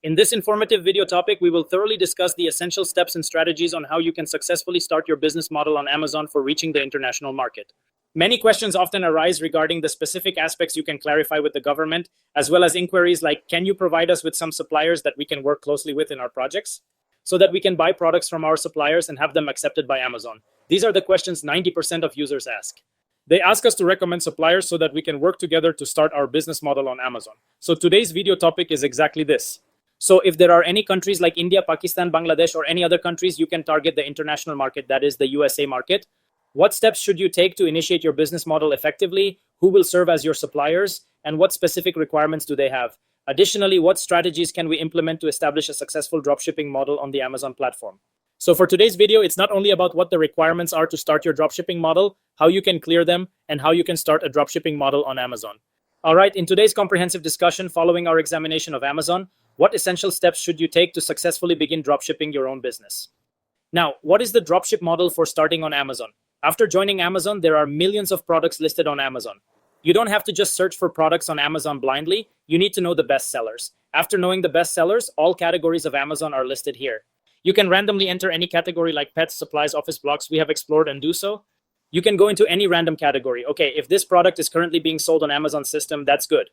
In this informative video topic, we will thoroughly discuss the essential steps and strategies on how you can successfully start your business model on Amazon for reaching the international market. Many questions often arise regarding the specific aspects you can clarify with the government, as well as inquiries like, can you provide us with some suppliers that we can work closely with in our projects, so that we can buy products from our suppliers and have them accepted by Amazon? These are the questions 90% of users ask. They ask us to recommend suppliers so that we can work together to start our business model on Amazon. So today's video topic is exactly this. So if there are any countries like India, Pakistan, Bangladesh, or any other countries you can target the international market, that is the USA market, what steps should you take to initiate your business model effectively? Who will serve as your suppliers? And what specific requirements do they have? Additionally, what strategies can we implement to establish a successful dropshipping model on the Amazon platform? So for today's video, it's not only about what the requirements are to start your dropshipping model, how you can clear them, and how you can start a dropshipping model on Amazon. All right, in today's comprehensive discussion following our examination of Amazon, what essential steps should you take to successfully begin dropshipping your own business? Now, what is the dropship model for starting on Amazon? After joining Amazon, there are millions of products listed on Amazon. You don't have to just search for products on Amazon blindly. You need to know the best sellers. After knowing the best sellers, all categories of Amazon are listed here. You can randomly enter any category like pets, supplies, office blocks. We have explored and do so. You can go into any random category. Okay, if this product is currently being sold on Amazon system, that's good.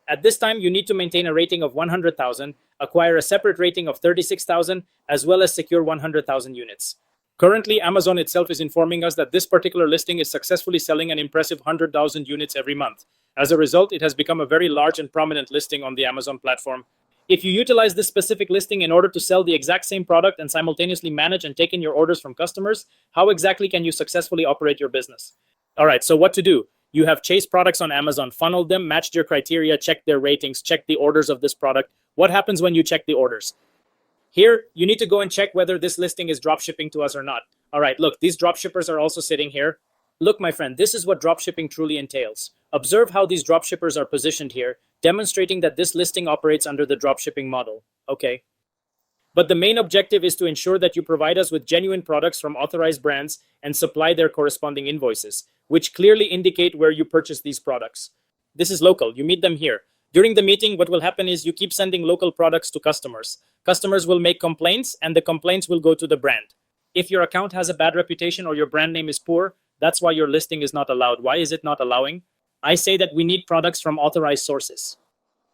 At this time, you need to maintain a rating of 100,000, acquire a separate rating of 36,000, as well as secure 100,000 units. Currently, Amazon itself is informing us that this particular listing is successfully selling an impressive 100,000 units every month. As a result, it has become a very large and prominent listing on the Amazon platform. If you utilize this specific listing in order to sell the exact same product and simultaneously manage and take in your orders from customers, how exactly can you successfully operate your business? All right, so what to do? You have chased products on Amazon, funneled them, matched your criteria, checked their ratings, checked the orders of this product. What happens when you check the orders? Here, you need to go and check whether this listing is dropshipping to us or not. All right, look, these dropshippers are also sitting here. Look, my friend, this is what dropshipping truly entails. Observe how these dropshippers are positioned here, demonstrating that this listing operates under the dropshipping model. Okay. But the main objective is to ensure that you provide us with genuine products from authorized brands and supply their corresponding invoices, which clearly indicate where you purchase these products. This is local. You meet them here. During the meeting, what will happen is you keep sending local products to customers. Customers will make complaints, and the complaints will go to the brand. If your account has a bad reputation or your brand name is poor, that's why your listing is not allowed. Why is it not allowing? I say that we need products from authorized sources.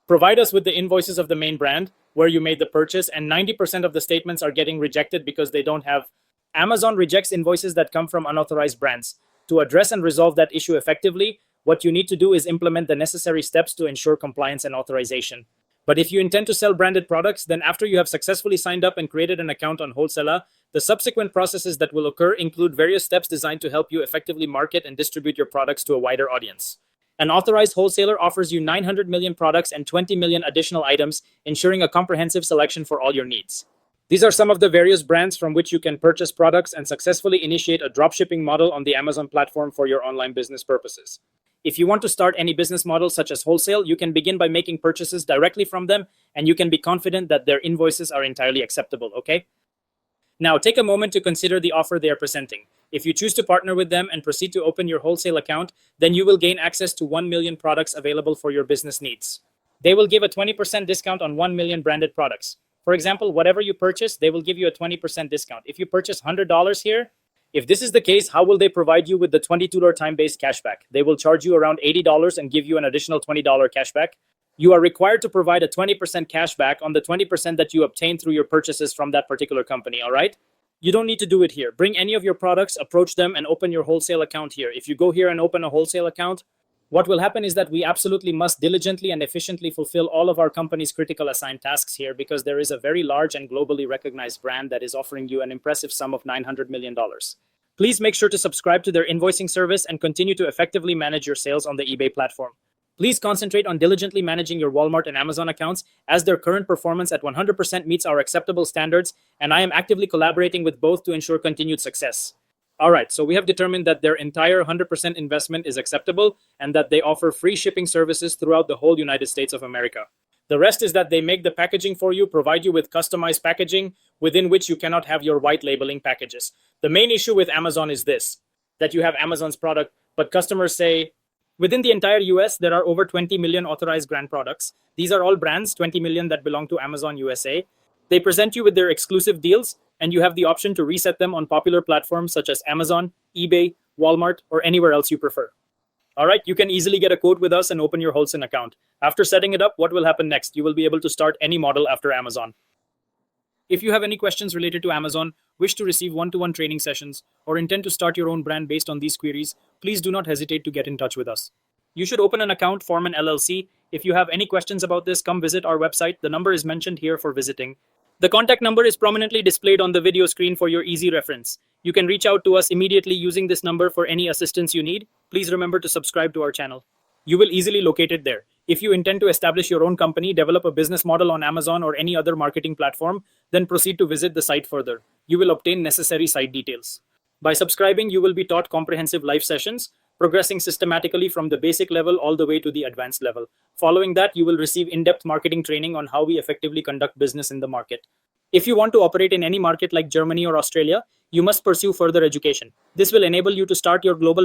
Provide us with the invoices of the main brand where you made the purchase, and 90% of the statements are getting rejected because they don't have. Amazon rejects invoices that come from unauthorized brands. To address and resolve that issue effectively, what you need to do is implement the necessary steps to ensure compliance and authorization. But if you intend to sell branded products, then after you have successfully signed up and created an account on Wholesaler, the subsequent processes that will occur include various steps designed to help you effectively market and distribute your products to a wider audience. An authorized wholesaler offers you 900 million products and 20 million additional items, ensuring a comprehensive selection for all your needs. These are some of the various brands from which you can purchase products and successfully initiate a dropshipping model on the Amazon platform for your online business purposes. If you want to start any business model such as wholesale, you can begin by making purchases directly from them, and you can be confident that their invoices are entirely acceptable, okay? Now, take a moment to consider the offer they are presenting. If you choose to partner with them and proceed to open your wholesale account, then you will gain access to 1 million products available for your business needs. They will give a 20% discount on 1 million branded products. For example, whatever you purchase, they will give you a 20% discount. If you purchase $100 here, if this is the case, how will they provide you with the $22 time-based cashback? They will charge you around $80 and give you an additional $20 cashback. You are required to provide a 20% cashback on the 20% that you obtain through your purchases from that particular company, all right? You don't need to do it here. Bring any of your products, approach them, and open your wholesale account here. If you go here and open a wholesale account, what will happen is that we absolutely must diligently and efficiently fulfill all of our company's critical assigned tasks here because there is a very large and globally recognized brand that is offering you an impressive sum of $900 million. Please make sure to subscribe to their invoicing service and continue to effectively manage your sales on the eBay platform. Please concentrate on diligently managing your Walmart and Amazon accounts as their current performance at 100% meets our acceptable standards, and I am actively collaborating with both to ensure continued success. All right, so we have determined that their entire 100% investment is acceptable and that they offer free shipping services throughout the whole United States of America. The rest is that they make the packaging for you, provide you with customized packaging within which you cannot have your white labeling packages. The main issue with Amazon is this, that you have Amazon's product, but customers say, Within the entire US, there are over 20 million authorized brand products. These are all brands, 20 million that belong to Amazon USA. They present you with their exclusive deals, and you have the option to reset them on popular platforms such as Amazon, eBay, Walmart, or anywhere else you prefer. All right, you can easily get a quote with us and open your wholesale account. After setting it up, what will happen next? You will be able to start any model after Amazon. If you have any questions related to Amazon, wish to receive one-to-one training sessions, or intend to start your own brand based on these queries, please do not hesitate to get in touch with us. You should open an account, form an LLC. If you have any questions about this, come visit our website. The number is mentioned here for visiting. The contact number is prominently displayed on the video screen for your easy reference. You can reach out to us immediately using this number for any assistance you need. Please remember to subscribe to our channel. You will easily locate it there. If you intend to establish your own company, develop a business model on Amazon or any other marketing platform, then proceed to visit the site further. You will obtain necessary site details. By subscribing, you will be taught comprehensive live sessions, progressing systematically from the basic level all the way to the advanced level. Following that, you will receive in-depth marketing training on how we effectively conduct business in the market. If you want to operate in any market like Germany or Australia, you must pursue further education. This will enable you to start your global business